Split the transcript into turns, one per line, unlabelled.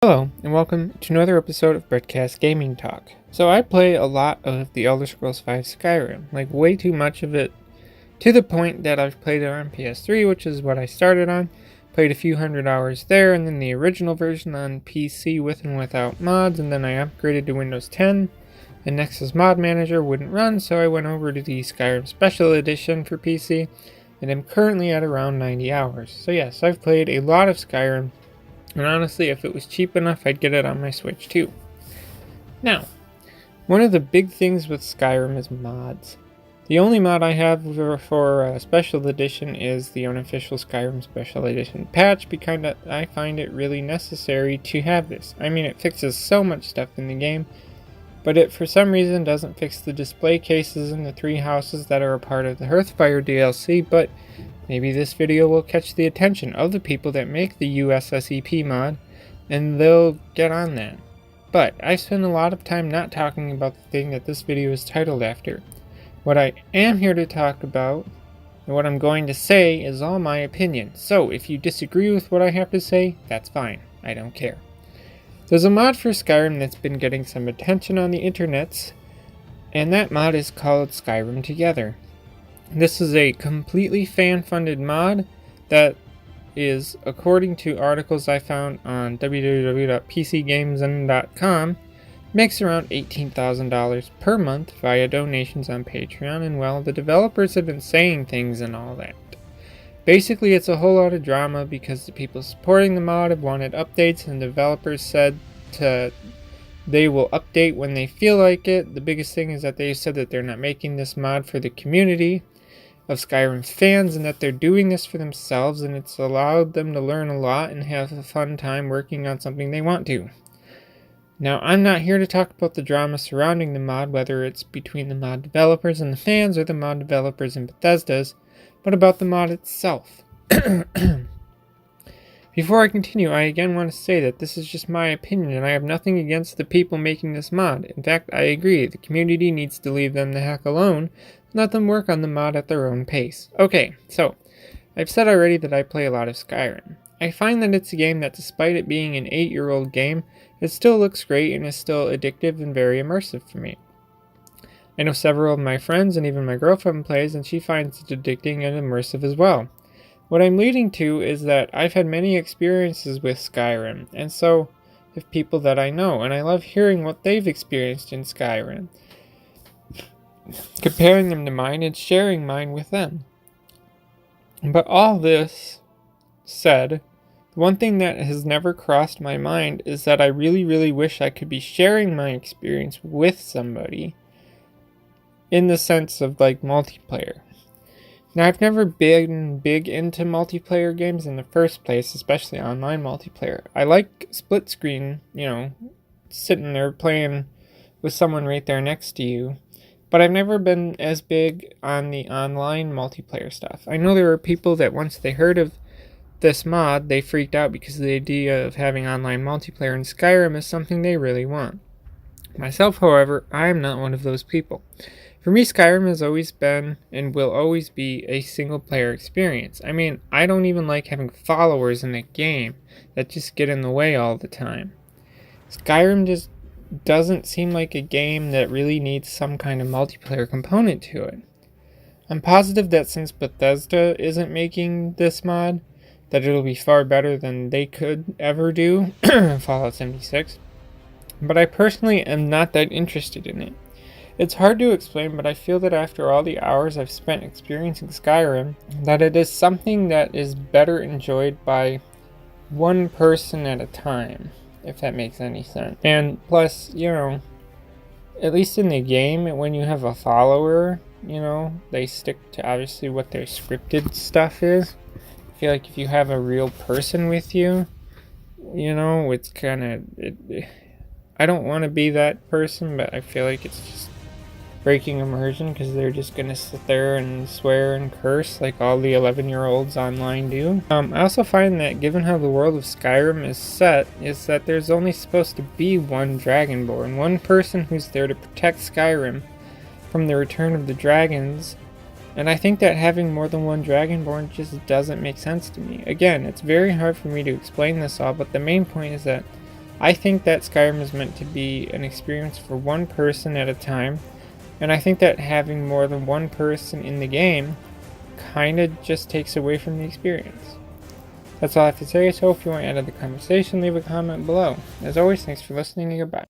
Hello, and welcome to another episode of Broadcast Gaming Talk. So I play a lot of the Elder Scrolls V Skyrim, like way too much of it, to the point that I've played it on PS3, which is what I started on, played a few hundred hours there, and then the original version on PC with and without mods, and then I upgraded to Windows 10, and Nexus Mod Manager wouldn't run, so I went over to the Skyrim Special Edition for PC, and I'm currently at around 90 hours. So yes, I've played a lot of Skyrim. And honestly, if it was cheap enough, I'd get it on my Switch too. Now, one of the big things with Skyrim is mods. The only mod I have for Special Edition is the unofficial Skyrim Special Edition patch, because I find it really necessary to have this. I mean, it fixes so much stuff in the game, but it for some reason doesn't fix the display cases in the 3 houses that are a part of the Hearthfire DLC, but maybe this video will catch the attention of the people that make the USSEP mod, and they'll get on that. But I spend a lot of time not talking about the thing that this video is titled after. What I am here to talk about, and what I'm going to say, is all my opinion. So if you disagree with what I have to say, that's fine. I don't care. There's a mod for Skyrim that's been getting some attention on the internets, and that mod is called Skyrim Together. This is a completely fan-funded mod that is, according to articles I found on www.pcgamesn.com, makes around $18,000 per month via donations on Patreon, and well, the developers have been saying things and all that. Basically, it's a whole lot of drama because the people supporting the mod have wanted updates, and the developers said they will update when they feel like it. The biggest thing is that they said that they're not making this mod for the community of Skyrim fans, and that they're doing this for themselves, and it's allowed them to learn a lot and have a fun time working on something they want to. Now, I'm not here to talk about the drama surrounding the mod, whether it's between the mod developers and the fans, or the mod developers and Bethesda's, but about the mod itself. Before I continue, I again want to say that this is just my opinion, and I have nothing against the people making this mod. In fact, I agree, the community needs to leave them the heck alone, let them work on the mod at their own pace. Okay, so, I've said already that I play a lot of Skyrim. I find that it's a game that, despite it being an 8-year-old game, it still looks great and is still addictive and very immersive for me. I know several of my friends and even my girlfriend plays, and she finds it addicting and immersive as well. What I'm leading to is that I've had many experiences with Skyrim, and so have people that I know, and I love hearing what they've experienced in Skyrim, comparing them to mine and sharing mine with them. But all this said, the one thing that has never crossed my mind is that I really, really wish I could be sharing my experience with somebody, in the sense of like multiplayer. Now, I've never been big into multiplayer games in the first place, especially online multiplayer. I like split screen, sitting there playing with someone right there next to you, but I've never been as big on the online multiplayer stuff. I know there are people that once they heard of this mod, they freaked out because the idea of having online multiplayer in Skyrim is something they really want. Myself, however, I am not one of those people. For me, Skyrim has always been and will always be a single-player experience. I mean, I don't even like having followers in a game that just get in the way all the time. Skyrim just doesn't seem like a game that really needs some kind of multiplayer component to it. I'm positive that since Bethesda isn't making this mod, that it'll be far better than they could ever do, Fallout 76, but I personally am not that interested in it. It's hard to explain, but I feel that after all the hours I've spent experiencing Skyrim, that it is something that is better enjoyed by one person at a time, if that makes any sense. And plus, at least in the game, when you have a follower, they stick to obviously what their scripted stuff is. I feel like if you have a real person with you, it's kind of... I don't want to be that person, but I feel like it's just breaking immersion because they're just going to sit there and swear and curse like all the 11-year-olds online do. I also find that given how the world of Skyrim is set, is that there's only supposed to be one Dragonborn, one person who's there to protect Skyrim from the return of the dragons, and I think that having more than one Dragonborn just doesn't make sense to me. Again, it's very hard for me to explain this all, but the main point is that I think that Skyrim is meant to be an experience for one person at a time, and I think that having more than one person in the game kinda just takes away from the experience. That's all I have to say, so if you want to add to the conversation, leave a comment below. As always, thanks for listening and goodbye.